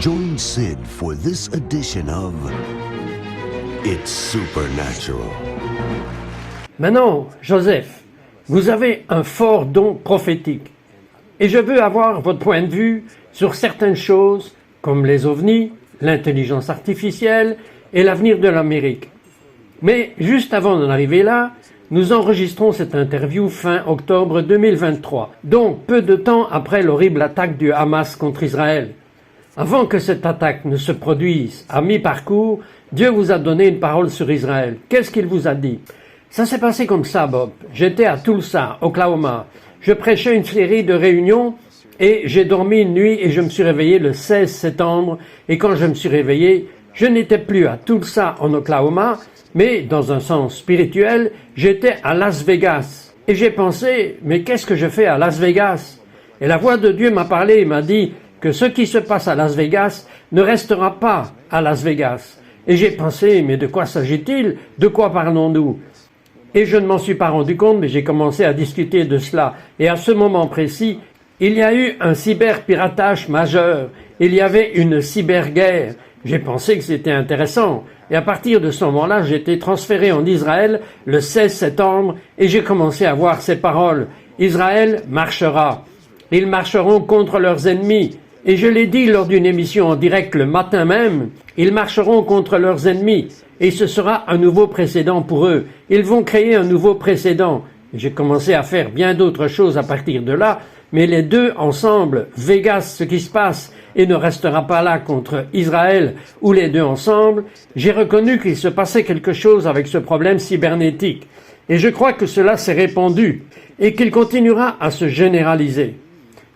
Join Sid for this edition of It's Supernatural. Maintenant, Joseph, vous avez un fort don prophétique. Et je veux avoir votre point de vue sur certaines choses, comme les ovnis, l'intelligence artificielle et l'avenir de l'Amérique. Mais juste avant d'en arriver là, nous enregistrons cette interview fin octobre 2023, donc peu de temps après l'horrible attaque du Hamas contre Israël. Avant que cette attaque ne se produise, à mi-parcours, Dieu vous a donné une parole sur Israël. Qu'est-ce qu'il vous a dit? Ça s'est passé comme ça, Bob. J'étais à Tulsa, Oklahoma. Je prêchais une série de réunions et j'ai dormi une nuit et je me suis réveillé le 16 septembre. Et quand je me suis réveillé, je n'étais plus à Tulsa, en Oklahoma, mais dans un sens spirituel, j'étais à Las Vegas. Et j'ai pensé, mais qu'est-ce que je fais à Las Vegas? Et la voix de Dieu m'a parlé et m'a dit que ce qui se passe à Las Vegas ne restera pas à Las Vegas. Et j'ai pensé, mais de quoi s'agit-il? De quoi parlons-nous? Et je ne m'en suis pas rendu compte, mais j'ai commencé à discuter de cela. Et à ce moment précis, il y a eu un cyberpiratage majeur. Il y avait une cyberguerre. J'ai pensé que c'était intéressant. Et à partir de ce moment-là, j'ai été transféré en Israël le 16 septembre et j'ai commencé à voir ces paroles. Israël marchera. Ils marcheront contre leurs ennemis. Et je l'ai dit lors d'une émission en direct le matin même, ils marcheront contre leurs ennemis. Et ce sera un nouveau précédent pour eux. Ils vont créer un nouveau précédent. J'ai commencé à faire bien d'autres choses à partir de là, mais les deux ensemble, Vegas, ce qui se passe, et ne restera pas là contre Israël, ou les deux ensemble, j'ai reconnu qu'il se passait quelque chose avec ce problème cybernétique. Et je crois que cela s'est répandu, et qu'il continuera à se généraliser.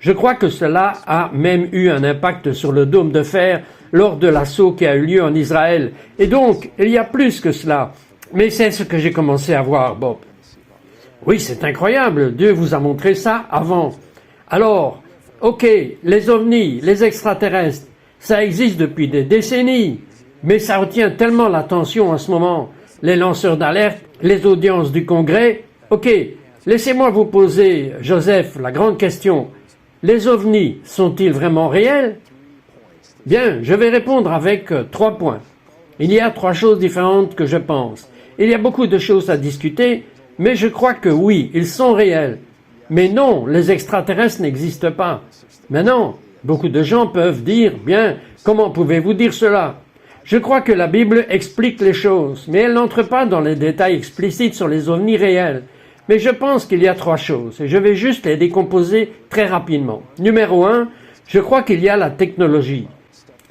Je crois que cela a même eu un impact sur le dôme de fer lors de l'assaut qui a eu lieu en Israël. Et donc, il y a plus que cela. Mais c'est ce que j'ai commencé à voir, Bob. Oui, c'est incroyable. Dieu vous a montré ça avant. Alors, ok, les ovnis, les extraterrestres, ça existe depuis des décennies. Mais ça retient tellement l'attention en ce moment. Les lanceurs d'alerte, les audiences du Congrès. Ok, laissez-moi vous poser, Joseph, la grande question. Les ovnis sont-ils vraiment réels? Bien, je vais répondre avec 3 points. Il y a 3 choses différentes que je pense. Il y a beaucoup de choses à discuter, mais je crois que oui, ils sont réels. Mais non, les extraterrestres n'existent pas. Maintenant, beaucoup de gens peuvent dire, bien, comment pouvez-vous dire cela? Je crois que la Bible explique les choses, mais elle n'entre pas dans les détails explicites sur les ovnis réels. Mais je pense qu'il y a 3 choses, et je vais juste les décomposer très rapidement. Numéro 1, je crois qu'il y a la technologie.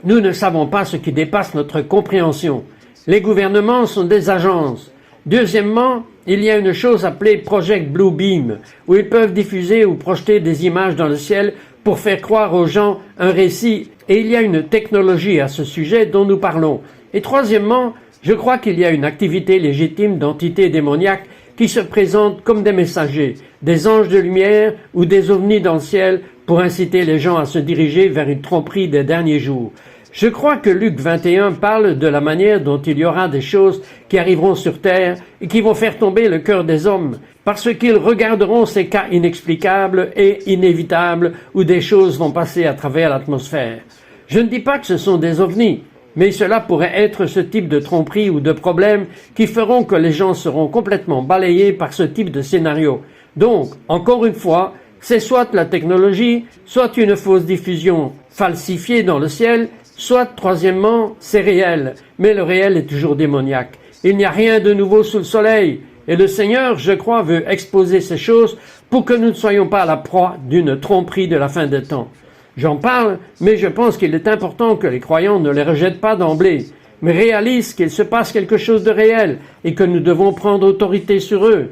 Nous ne savons pas ce qui dépasse notre compréhension. Les gouvernements sont des agences. Deuxièmement, il y a une chose appelée Project Blue Beam, où ils peuvent diffuser ou projeter des images dans le ciel pour faire croire aux gens un récit, et il y a une technologie à ce sujet dont nous parlons. Et troisièmement, je crois qu'il y a une activité légitime d'entités démoniaques qui se présentent comme des messagers, des anges de lumière ou des ovnis dans le ciel pour inciter les gens à se diriger vers une tromperie des derniers jours. Je crois que Luc 21 parle de la manière dont il y aura des choses qui arriveront sur terre et qui vont faire tomber le cœur des hommes, parce qu'ils regarderont ces cas inexplicables et inévitables où des choses vont passer à travers l'atmosphère. Je ne dis pas que ce sont des ovnis, mais cela pourrait être ce type de tromperie ou de problème qui feront que les gens seront complètement balayés par ce type de scénario. Donc, encore une fois, c'est soit la technologie, soit une fausse diffusion falsifiée dans le ciel, soit, troisièmement, c'est réel, mais le réel est toujours démoniaque. Il n'y a rien de nouveau sous le soleil, et le Seigneur, je crois, veut exposer ces choses pour que nous ne soyons pas à la proie d'une tromperie de la fin des temps. J'en parle, mais je pense qu'il est important que les croyants ne les rejettent pas d'emblée, mais réalisent qu'il se passe quelque chose de réel et que nous devons prendre autorité sur eux.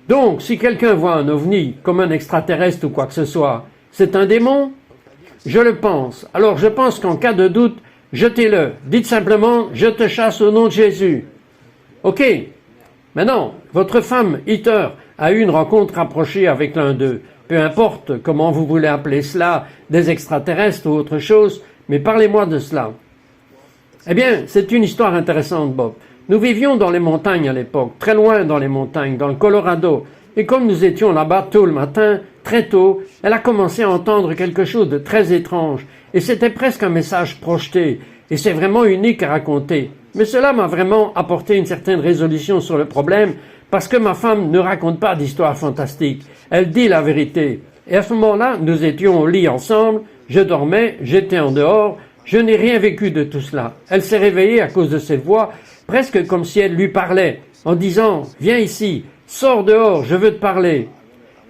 Donc, si quelqu'un voit un ovni, comme un extraterrestre ou quoi que ce soit, c'est un démon? Je le pense. Alors je pense qu'en cas de doute, jetez-le. Dites simplement, je te chasse au nom de Jésus. Ok. Maintenant, votre femme, Heather, a eu une rencontre rapprochée avec l'un d'eux. Peu importe comment vous voulez appeler cela, des extraterrestres ou autre chose, mais parlez-moi de cela. Eh bien, c'est une histoire intéressante, Bob. Nous vivions dans les montagnes à l'époque, très loin dans les montagnes, dans le Colorado. Et comme nous étions là-bas tôt le matin, très tôt, elle a commencé à entendre quelque chose de très étrange, et c'était presque un message projeté, et c'est vraiment unique à raconter. Mais cela m'a vraiment apporté une certaine résolution sur le problème, parce que ma femme ne raconte pas d'histoires fantastiques, elle dit la vérité. Et à ce moment-là, nous étions au lit ensemble, je dormais, j'étais en dehors, je n'ai rien vécu de tout cela. Elle s'est réveillée à cause de cette voix, presque comme si elle lui parlait, en disant « Viens ici, sors dehors, je veux te parler ».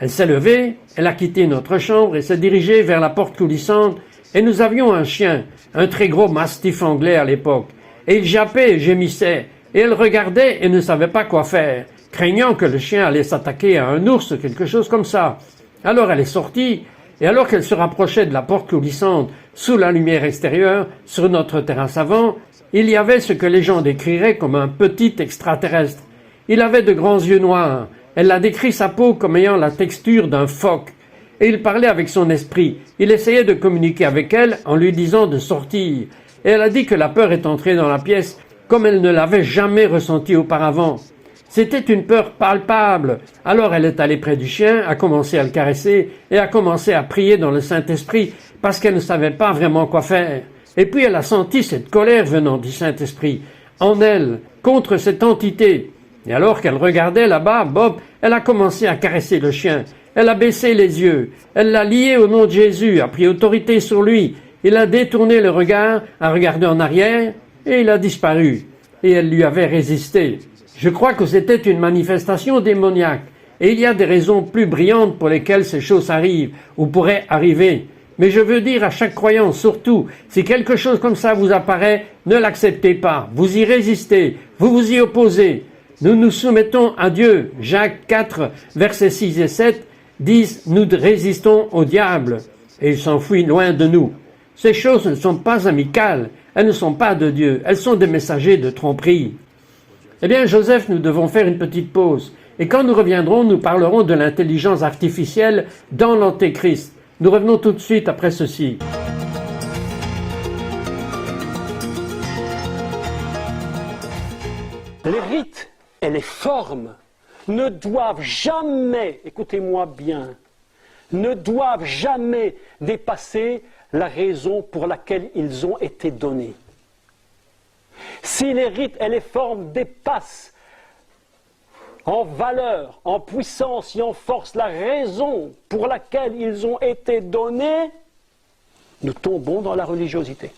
Elle s'est levée, elle a quitté notre chambre et s'est dirigée vers la porte coulissante, et nous avions un chien, un très gros mastif anglais à l'époque, et il jappait et gémissait, et elle regardait et ne savait pas quoi faire, craignant que le chien allait s'attaquer à un ours ou quelque chose comme ça. Alors elle est sortie, et alors qu'elle se rapprochait de la porte coulissante, sous la lumière extérieure, sur notre terrasse avant, il y avait ce que les gens décriraient comme un petit extraterrestre. Il avait de grands yeux noirs, elle a décrit sa peau comme ayant la texture d'un phoque, et il parlait avec son esprit. Il essayait de communiquer avec elle en lui disant de sortir, et elle a dit que la peur est entrée dans la pièce comme elle ne l'avait jamais ressentie auparavant. C'était une peur palpable. Alors elle est allée près du chien, a commencé à le caresser et a commencé à prier dans le Saint-Esprit parce qu'elle ne savait pas vraiment quoi faire. Et puis elle a senti cette colère venant du Saint-Esprit en elle, contre cette entité. Et alors qu'elle regardait là-bas, Bob, elle a commencé à caresser le chien. Elle a baissé les yeux. Elle l'a lié au nom de Jésus, a pris autorité sur lui. Il a détourné le regard, a regardé en arrière et il a disparu. Et elle lui avait résisté. Je crois que c'était une manifestation démoniaque. Et il y a des raisons plus brillantes pour lesquelles ces choses arrivent, ou pourraient arriver. Mais je veux dire à chaque croyant, surtout, si quelque chose comme ça vous apparaît, ne l'acceptez pas. Vous y résistez, vous vous y opposez. Nous nous soumettons à Dieu. Jacques 4, versets 6 et 7 disent « Nous résistons au diable, et il s'enfuit loin de nous ». Ces choses ne sont pas amicales, elles ne sont pas de Dieu, elles sont des messagers de tromperie. Eh bien, Joseph, nous devons faire une petite pause. Et quand nous reviendrons, nous parlerons de l'intelligence artificielle dans l'Antéchrist. Nous revenons tout de suite après ceci. Les rites et les formes ne doivent jamais, écoutez-moi bien, ne doivent jamais dépasser la raison pour laquelle ils ont été donnés. Si les rites et les formes dépassent en valeur, en puissance et en force la raison pour laquelle ils ont été donnés, nous tombons dans la religiosité.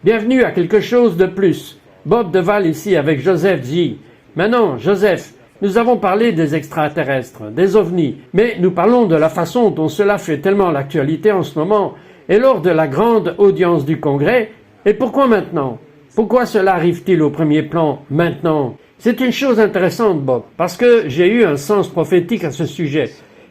Bienvenue à quelque chose de plus. Bob Deval ici avec Joseph dit « Maintenant, Joseph, nous avons parlé des extraterrestres, des ovnis, mais nous parlons de la façon dont cela fait tellement l'actualité en ce moment, et lors de la grande audience du Congrès. Et pourquoi maintenant? Pourquoi cela arrive-t-il au premier plan maintenant? C'est une chose intéressante, Bob, parce que j'ai eu un sens prophétique à ce sujet,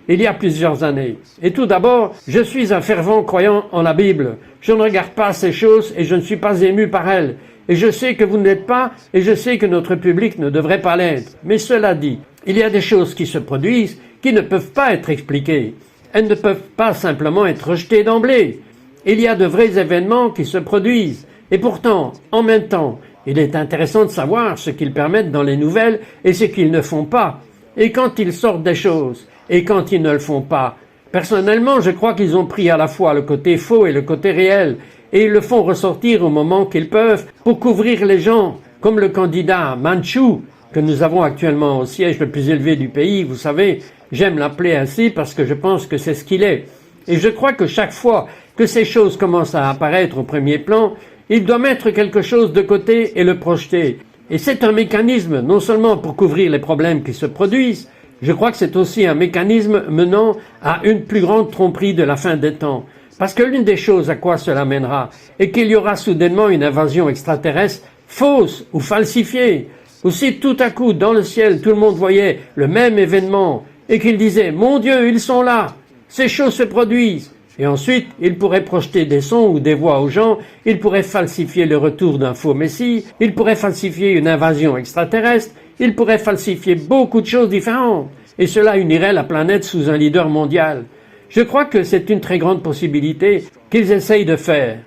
il y a plusieurs années. Et tout d'abord, je suis un fervent croyant en la Bible. Je ne regarde pas ces choses et je ne suis pas ému par elles. Et je sais que vous ne l'êtes pas, et je sais que notre public ne devrait pas l'être. Mais cela dit, il y a des choses qui se produisent qui ne peuvent pas être expliquées. Elles ne peuvent pas simplement être rejetées d'emblée. Il y a de vrais événements qui se produisent. Et pourtant, en même temps, il est intéressant de savoir ce qu'ils permettent dans les nouvelles et ce qu'ils ne font pas. Et quand ils sortent des choses, et quand ils ne le font pas. Personnellement, je crois qu'ils ont pris à la fois le côté faux et le côté réel, et ils le font ressortir au moment qu'ils peuvent pour couvrir les gens, comme le candidat Manchou, que nous avons actuellement au siège le plus élevé du pays. Vous savez, j'aime l'appeler ainsi parce que je pense que c'est ce qu'il est. Et je crois que chaque fois que ces choses commencent à apparaître au premier plan, il doit mettre quelque chose de côté et le projeter. Et c'est un mécanisme non seulement pour couvrir les problèmes qui se produisent, je crois que c'est aussi un mécanisme menant à une plus grande tromperie de la fin des temps. Parce que l'une des choses à quoi cela mènera est qu'il y aura soudainement une invasion extraterrestre fausse ou falsifiée. Ou si tout à coup, dans le ciel, tout le monde voyait le même événement et qu'il disait « Mon Dieu, ils sont là, ces choses se produisent ». Et ensuite, il pourrait projeter des sons ou des voix aux gens, il pourrait falsifier le retour d'un faux messie, il pourrait falsifier une invasion extraterrestre, il pourrait falsifier beaucoup de choses différentes, et cela unirait la planète sous un leader mondial. Je crois que c'est une très grande possibilité qu'ils essayent de faire.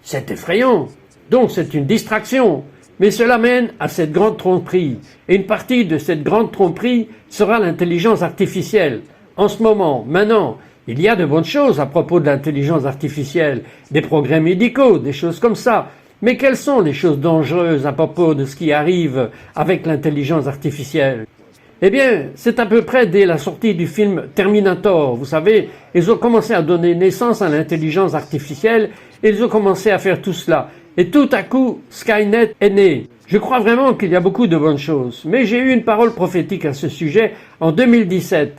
C'est effrayant, donc c'est une distraction. Mais cela mène à cette grande tromperie. Et une partie de cette grande tromperie sera l'intelligence artificielle. En ce moment, maintenant, il y a de bonnes choses à propos de l'intelligence artificielle, des progrès médicaux, des choses comme ça. Mais quelles sont les choses dangereuses à propos de ce qui arrive avec l'intelligence artificielle? Eh bien, c'est à peu près dès la sortie du film Terminator. Vous savez, ils ont commencé à donner naissance à l'intelligence artificielle et ils ont commencé à faire tout cela. Et tout à coup, Skynet est né. Je crois vraiment qu'il y a beaucoup de bonnes choses. Mais j'ai eu une parole prophétique à ce sujet en 2017.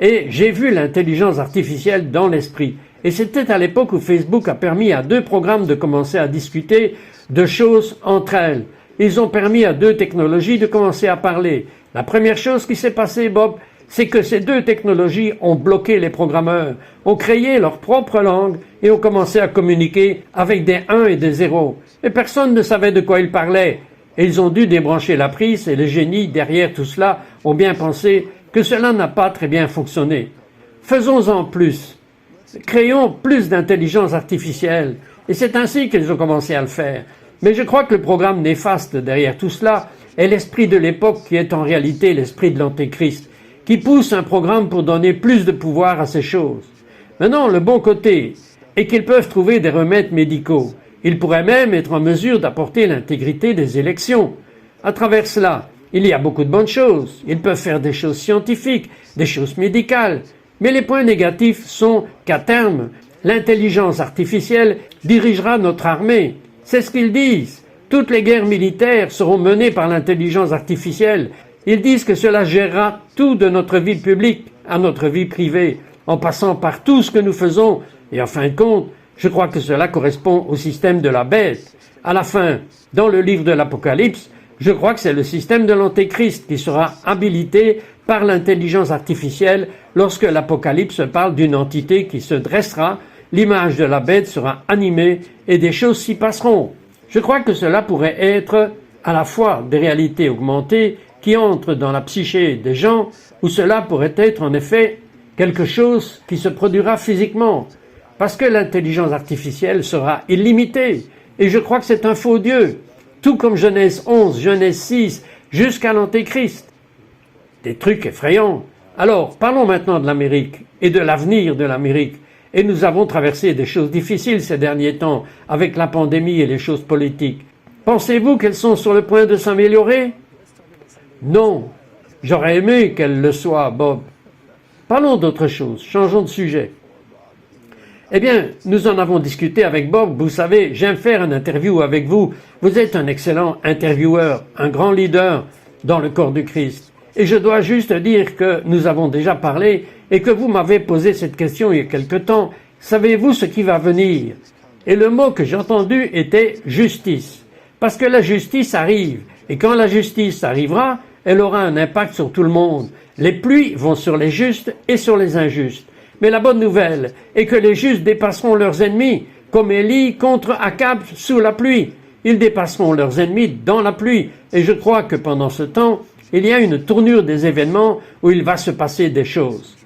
Et j'ai vu l'intelligence artificielle dans l'esprit. Et c'était à l'époque où Facebook a permis à 2 programmes de commencer à discuter de choses entre elles. Ils ont permis à 2 technologies de commencer à parler. La première chose qui s'est passée, Bob, c'est que ces 2 technologies ont bloqué les programmeurs, ont créé leur propre langue et ont commencé à communiquer avec des 1 et des 0. Et personne ne savait de quoi ils parlaient. Et ils ont dû débrancher la prise et les génies derrière tout cela ont bien pensé que cela n'a pas très bien fonctionné. Faisons-en plus. Créons plus d'intelligence artificielle. Et c'est ainsi qu'ils ont commencé à le faire. Mais je crois que le programme néfaste derrière tout cela est l'esprit de l'époque qui est en réalité l'esprit de l'Antéchrist, qui pousse un programme pour donner plus de pouvoir à ces choses. Maintenant, le bon côté est qu'ils peuvent trouver des remèdes médicaux. Ils pourraient même être en mesure d'apporter l'intégrité des élections. À travers cela, il y a beaucoup de bonnes choses. Ils peuvent faire des choses scientifiques, des choses médicales. Mais les points négatifs sont qu'à terme, l'intelligence artificielle dirigera notre armée. C'est ce qu'ils disent. Toutes les guerres militaires seront menées par l'intelligence artificielle. Ils disent que cela gérera tout de notre vie publique à notre vie privée, en passant par tout ce que nous faisons. Et en fin de compte, je crois que cela correspond au système de la bête. À la fin, dans le livre de l'Apocalypse, je crois que c'est le système de l'Antéchrist qui sera habilité par l'intelligence artificielle lorsque l'Apocalypse parle d'une entité qui se dressera, l'image de la bête sera animée et des choses s'y passeront. Je crois que cela pourrait être à la fois des réalités augmentées qui entrent dans la psyché des gens, ou cela pourrait être en effet quelque chose qui se produira physiquement, parce que l'intelligence artificielle sera illimitée, et je crois que c'est un faux Dieu, tout comme Genèse 11, Genèse 6, jusqu'à l'Antéchrist. Des trucs effrayants. Alors, parlons maintenant de l'Amérique et de l'avenir de l'Amérique. Et nous avons traversé des choses difficiles ces derniers temps avec la pandémie et les choses politiques. Pensez-vous qu'elles sont sur le point de s'améliorer? Non. J'aurais aimé qu'elles le soient, Bob. Parlons d'autre chose. Changeons de sujet. Eh bien, nous en avons discuté avec Bob. Vous savez, j'aime faire une interview avec vous. Vous êtes un excellent intervieweur, un grand leader dans le corps du Christ. Et je dois juste dire que nous avons déjà parlé et que vous m'avez posé cette question il y a quelque temps. Savez-vous ce qui va venir? Et le mot que j'ai entendu était justice. Parce que la justice arrive. Et quand la justice arrivera, elle aura un impact sur tout le monde. Les pluies vont sur les justes et sur les injustes. Mais la bonne nouvelle est que les justes dépasseront leurs ennemis, comme Élie contre Akab sous la pluie. Ils dépasseront leurs ennemis dans la pluie. Et je crois que pendant ce temps, il y a une tournure des événements où il va se passer des choses.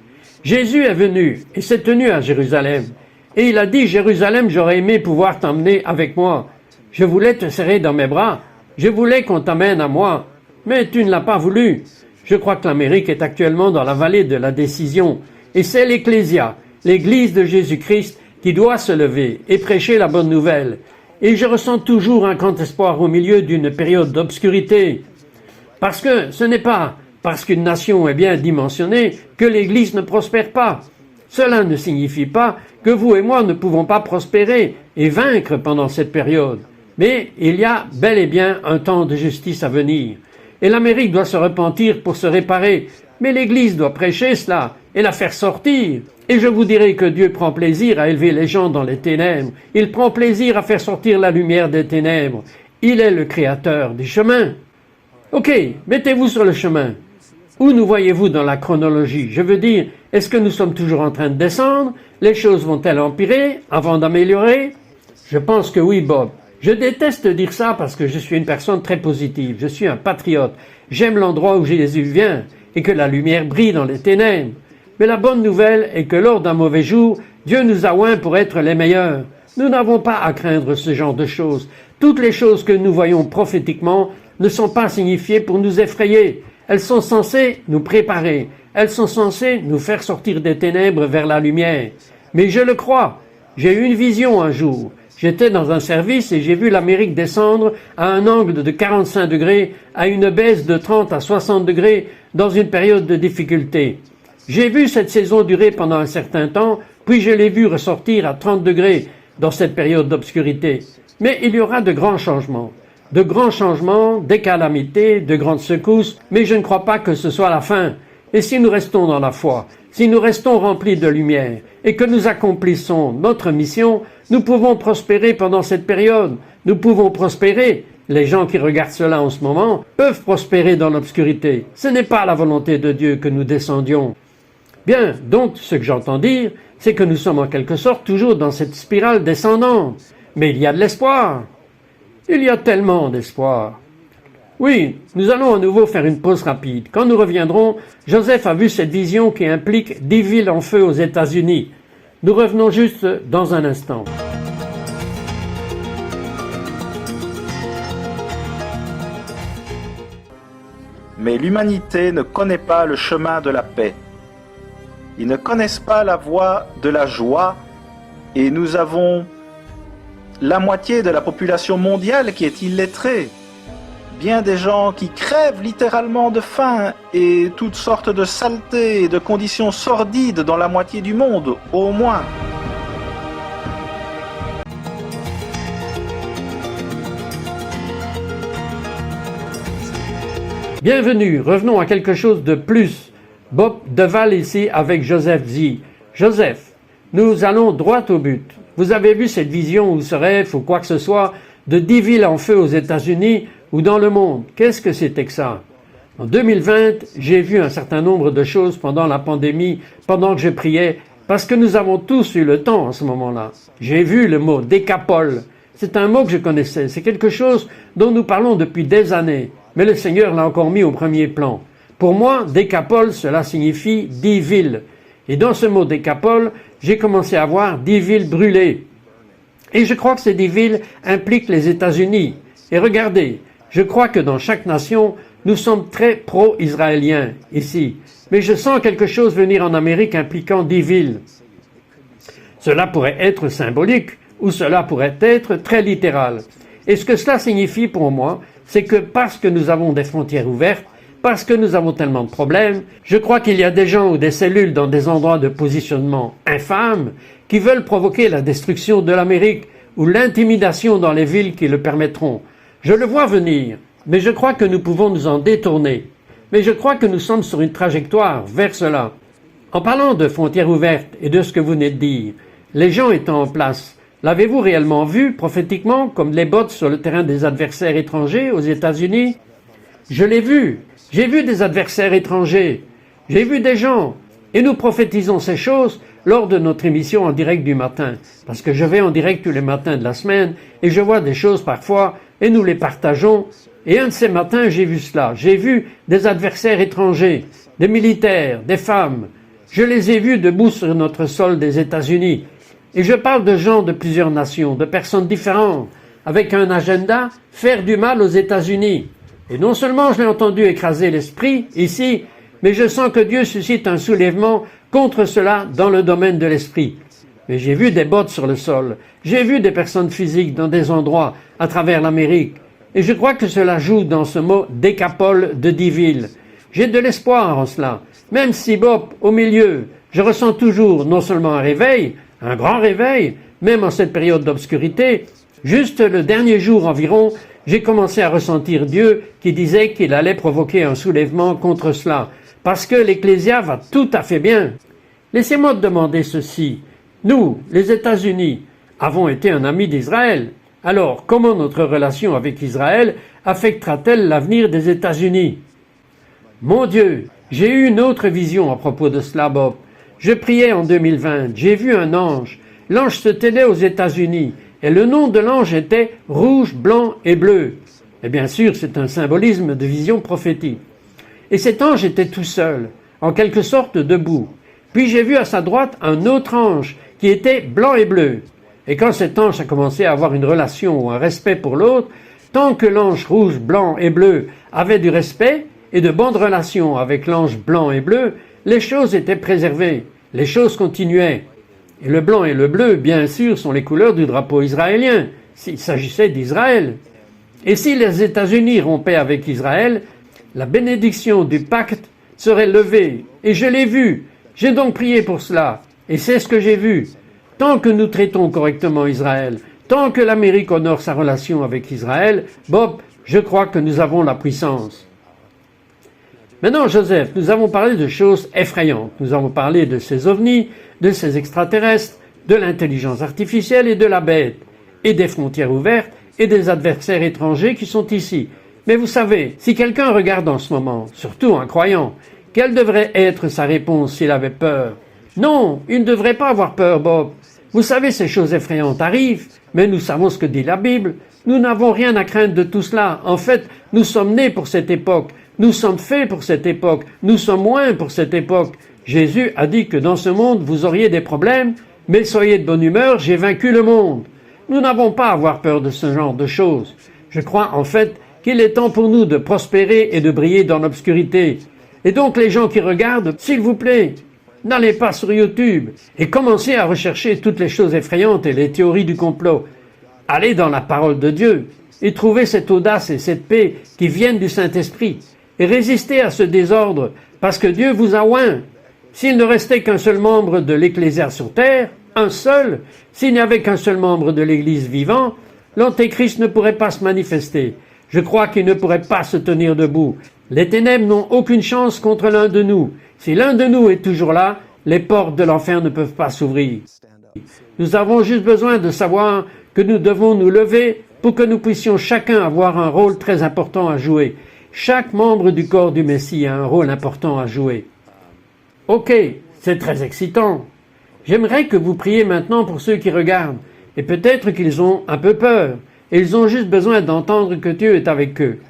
Jésus est venu et s'est tenu à Jérusalem. Et il a dit, Jérusalem, j'aurais aimé pouvoir t'emmener avec moi. Je voulais te serrer dans mes bras. Je voulais qu'on t'amène à moi. Mais tu ne l'as pas voulu. Je crois que l'Amérique est actuellement dans la vallée de la décision. Et c'est l'Ecclésia, l'Église de Jésus-Christ, qui doit se lever et prêcher la bonne nouvelle. Et je ressens toujours un grand espoir au milieu d'une période d'obscurité. Parce que ce n'est pas parce qu'une nation est bien dimensionnée que l'Église ne prospère pas. Cela ne signifie pas que vous et moi ne pouvons pas prospérer et vaincre pendant cette période. Mais il y a bel et bien un temps de justice à venir. Et l'Amérique doit se repentir pour se réparer. Mais l'Église doit prêcher cela et la faire sortir. Et je vous dirai que Dieu prend plaisir à élever les gens dans les ténèbres. Il prend plaisir à faire sortir la lumière des ténèbres. Il est le créateur des chemins. Ok, mettez-vous sur le chemin. Où nous voyez-vous dans la chronologie? Je veux dire, est-ce que nous sommes toujours en train de descendre? Les choses vont-elles empirer avant d'améliorer? Je pense que oui, Bob. Je déteste dire ça parce que je suis une personne très positive. Je suis un patriote. J'aime l'endroit où Jésus vient et que la lumière brille dans les ténèbres. Mais la bonne nouvelle est que lors d'un mauvais jour, Dieu nous a oints pour être les meilleurs. Nous n'avons pas à craindre ce genre de choses Toutes les choses que nous voyons prophétiquement ne sont pas signifiées pour nous effrayer. Elles sont censées nous préparer. Elles sont censées nous faire sortir des ténèbres vers la lumière. Mais je le crois. J'ai eu une vision un jour. J'étais dans un service et j'ai vu l'Amérique descendre à un angle de 45 degrés à une baisse de 30 à 60 degrés dans une période de difficulté. J'ai vu cette saison durer pendant un certain temps, puis je l'ai vu ressortir à 30 degrés dans cette période d'obscurité. Mais il y aura de grands changements, des calamités, de grandes secousses, mais je ne crois pas que ce soit la fin. Et si nous restons dans la foi, si nous restons remplis de lumière et que nous accomplissons notre mission, nous pouvons prospérer pendant cette période. Nous pouvons prospérer. Les gens qui regardent cela en ce moment peuvent prospérer dans l'obscurité. Ce n'est pas la volonté de Dieu que nous descendions. Bien, donc, ce que j'entends dire, c'est que nous sommes en quelque sorte toujours dans cette spirale descendante. Mais il y a de l'espoir. Il y a tellement d'espoir. Oui, nous allons à nouveau faire une pause rapide. Quand nous reviendrons, Joseph a vu cette vision qui implique 10 villes en feu aux États-Unis. Nous revenons juste dans un instant. Mais l'humanité ne connaît pas le chemin de la paix. Ils ne connaissent pas la voie de la joie et nous avons la moitié de la population mondiale qui est illettrée. Bien des gens qui crèvent littéralement de faim et toutes sortes de saletés et de conditions sordides dans la moitié du monde, au moins. Bienvenue, revenons à quelque chose de plus. Bob Deval ici avec Joseph Z. Joseph, nous allons droit au but. Vous avez vu cette vision ou ce rêve ou quoi que ce soit de 10 villes en feu aux États-Unis ou dans le monde. Qu'est-ce que c'était que ça? En 2020, j'ai vu un certain nombre de choses pendant la pandémie, pendant que je priais, parce que nous avons tous eu le temps en ce moment-là. J'ai vu le mot décapole. C'est un mot que je connaissais. C'est quelque chose dont nous parlons depuis des années. Mais le Seigneur l'a encore mis au premier plan. Pour moi, décapole, cela signifie 10 villes. Et dans ce mot décapole, j'ai commencé à voir 10 villes brûlées. Et je crois que ces 10 villes impliquent les États-Unis. Et regardez, je crois que dans chaque nation, nous sommes très pro-israéliens ici. Mais je sens quelque chose venir en Amérique impliquant 10 villes. Cela pourrait être symbolique ou cela pourrait être très littéral. Et ce que cela signifie pour moi, c'est que parce que nous avons des frontières ouvertes, parce que nous avons tellement de problèmes, je crois qu'il y a des gens ou des cellules dans des endroits de positionnement infâmes qui veulent provoquer la destruction de l'Amérique ou l'intimidation dans les villes qui le permettront. Je le vois venir, mais je crois que nous pouvons nous en détourner. Mais je crois que nous sommes sur une trajectoire vers cela. En parlant de frontières ouvertes et de ce que vous venez de dire, les gens étant en place, l'avez-vous réellement vu prophétiquement comme les bottes sur le terrain des adversaires étrangers aux États-Unis? Je l'ai vu. J'ai vu des adversaires étrangers. J'ai vu des gens. Et nous prophétisons ces choses lors de notre émission en direct du matin. Parce que je vais en direct tous les matins de la semaine et je vois des choses parfois et nous les partageons. Et un de ces matins, j'ai vu cela. J'ai vu des adversaires étrangers, des militaires, des femmes. Je les ai vus debout sur notre sol des États-Unis. Et je parle de gens de plusieurs nations, de personnes différentes, avec un agenda, faire du mal aux États-Unis. Et non seulement je l'ai entendu écraser l'esprit ici, mais je sens que Dieu suscite un soulèvement contre cela dans le domaine de l'esprit. Mais j'ai vu des bottes sur le sol, j'ai vu des personnes physiques dans des endroits à travers l'Amérique, et je crois que cela joue dans ce mot décapole de 10 villes. J'ai de l'espoir en cela, même si Bob, au milieu, je ressens toujours non seulement un réveil, un grand réveil, même en cette période d'obscurité, juste le dernier jour environ, j'ai commencé à ressentir Dieu qui disait qu'il allait provoquer un soulèvement contre cela, parce que l'Ecclésia va tout à fait bien. Laissez-moi te demander ceci. Nous, les États-Unis, avons été un ami d'Israël. Alors, comment notre relation avec Israël affectera-t-elle l'avenir des États-Unis? Mon Dieu, j'ai eu une autre vision à propos de cela, Bob. Je priais en 2020, j'ai vu un ange. L'ange se tenait aux États-Unis. Et le nom de l'ange était rouge, blanc et bleu. Et bien sûr, c'est un symbolisme de vision prophétique. Et cet ange était tout seul, en quelque sorte debout. Puis j'ai vu à sa droite un autre ange qui était blanc et bleu. Et quand cet ange a commencé à avoir une relation ou un respect pour l'autre, tant que l'ange rouge, blanc et bleu avait du respect et de bonnes relations avec l'ange blanc et bleu, les choses étaient préservées, les choses continuaient. Et le blanc et le bleu, bien sûr, sont les couleurs du drapeau israélien, s'il s'agissait d'Israël. Et si les États-Unis rompaient avec Israël, la bénédiction du pacte serait levée. Et je l'ai vu. J'ai donc prié pour cela. Et c'est ce que j'ai vu. Tant que nous traitons correctement Israël, tant que l'Amérique honore sa relation avec Israël, Bob, je crois que nous avons la puissance. Maintenant, Joseph, nous avons parlé de choses effrayantes. Nous avons parlé de ces ovnis, de ces extraterrestres, de l'intelligence artificielle et de la bête, et des frontières ouvertes, et des adversaires étrangers qui sont ici. Mais vous savez, si quelqu'un regarde en ce moment, surtout un croyant, quelle devrait être sa réponse s'il avait peur? Non, il ne devrait pas avoir peur, Bob. Vous savez, ces choses effrayantes arrivent, mais nous savons ce que dit la Bible. Nous n'avons rien à craindre de tout cela. En fait, nous sommes nés pour cette époque. Nous sommes faits pour cette époque. Nous sommes moins pour cette époque. Jésus a dit que dans ce monde, vous auriez des problèmes, mais soyez de bonne humeur, j'ai vaincu le monde. Nous n'avons pas à avoir peur de ce genre de choses. Je crois en fait qu'il est temps pour nous de prospérer et de briller dans l'obscurité. Et donc les gens qui regardent, s'il vous plaît, n'allez pas sur YouTube et commencez à rechercher toutes les choses effrayantes et les théories du complot. Allez dans la parole de Dieu et trouvez cette audace et cette paix qui viennent du Saint-Esprit. Et résistez à ce désordre parce que Dieu vous a oint. S'il ne restait qu'un seul membre de l'Ecclésia sur terre, un seul, s'il n'y avait qu'un seul membre de l'Église vivant, l'Antéchrist ne pourrait pas se manifester. Je crois qu'il ne pourrait pas se tenir debout. Les ténèbres n'ont aucune chance contre l'un de nous. Si l'un de nous est toujours là, les portes de l'enfer ne peuvent pas s'ouvrir. Nous avons juste besoin de savoir que nous devons nous lever pour que nous puissions chacun avoir un rôle très important à jouer. Chaque membre du corps du Messie a un rôle important à jouer. Ok, c'est très excitant. J'aimerais que vous priez maintenant pour ceux qui regardent, et peut-être qu'ils ont un peu peur, et ils ont juste besoin d'entendre que Dieu est avec eux.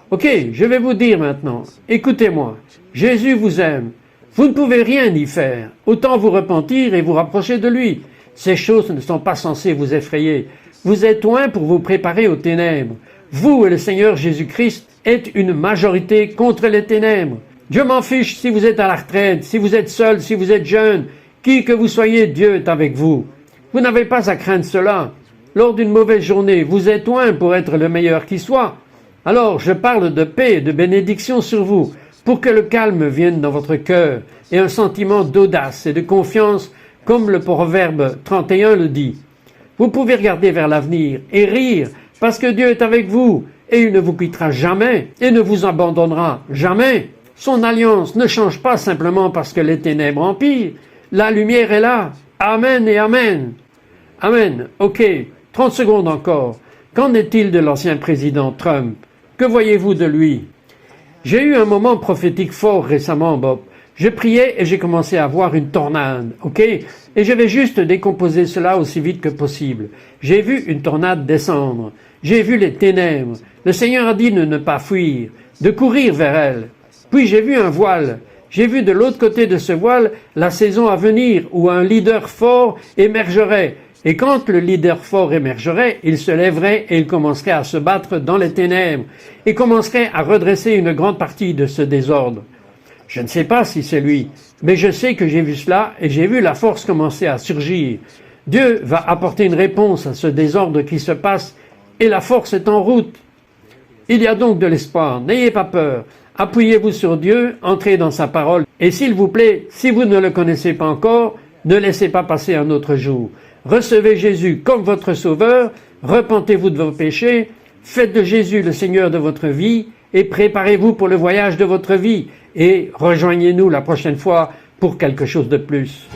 Ok, je vais vous dire maintenant, écoutez-moi, Jésus vous aime, vous ne pouvez rien y faire, autant vous repentir et vous rapprocher de lui. Ces choses ne sont pas censées vous effrayer, vous êtes loin pour vous préparer aux ténèbres. Vous et le Seigneur Jésus-Christ êtes une majorité contre les ténèbres. Dieu m'en fiche si vous êtes à la retraite, si vous êtes seul, si vous êtes jeune, qui que vous soyez, Dieu est avec vous. Vous n'avez pas à craindre cela. Lors d'une mauvaise journée, vous êtes loin pour être le meilleur qui soit. Alors, je parle de paix et de bénédiction sur vous, pour que le calme vienne dans votre cœur, et un sentiment d'audace et de confiance, comme le Proverbe 31 le dit. Vous pouvez regarder vers l'avenir et rire, parce que Dieu est avec vous, et il ne vous quittera jamais, et ne vous abandonnera jamais. Son alliance ne change pas simplement parce que les ténèbres empirent. La lumière est là. Amen et amen. Amen. Ok, 30 secondes encore. Qu'en est-il de l'ancien président Trump? Que voyez-vous de lui? J'ai eu un moment prophétique fort récemment, Bob. Je priais et j'ai commencé à voir une tornade, ok? Et je vais juste décomposer cela aussi vite que possible. J'ai vu une tornade descendre. J'ai vu les ténèbres. Le Seigneur a dit de ne pas fuir, de courir vers elle. Puis j'ai vu un voile. J'ai vu de l'autre côté de ce voile la saison à venir où un leader fort émergerait. Et quand le leader fort émergerait, il se lèverait et il commencerait à se battre dans les ténèbres et commencerait à redresser une grande partie de ce désordre. Je ne sais pas si c'est lui, mais je sais que j'ai vu cela et j'ai vu la force commencer à surgir. Dieu va apporter une réponse à ce désordre qui se passe et la force est en route. Il y a donc de l'espoir, n'ayez pas peur. Appuyez-vous sur Dieu, entrez dans sa parole. Et s'il vous plaît, si vous ne le connaissez pas encore, ne laissez pas passer un autre jour. Recevez Jésus comme votre sauveur, repentez-vous de vos péchés, faites de Jésus le Seigneur de votre vie et préparez-vous pour le voyage de votre vie. Et rejoignez-nous la prochaine fois pour quelque chose de plus.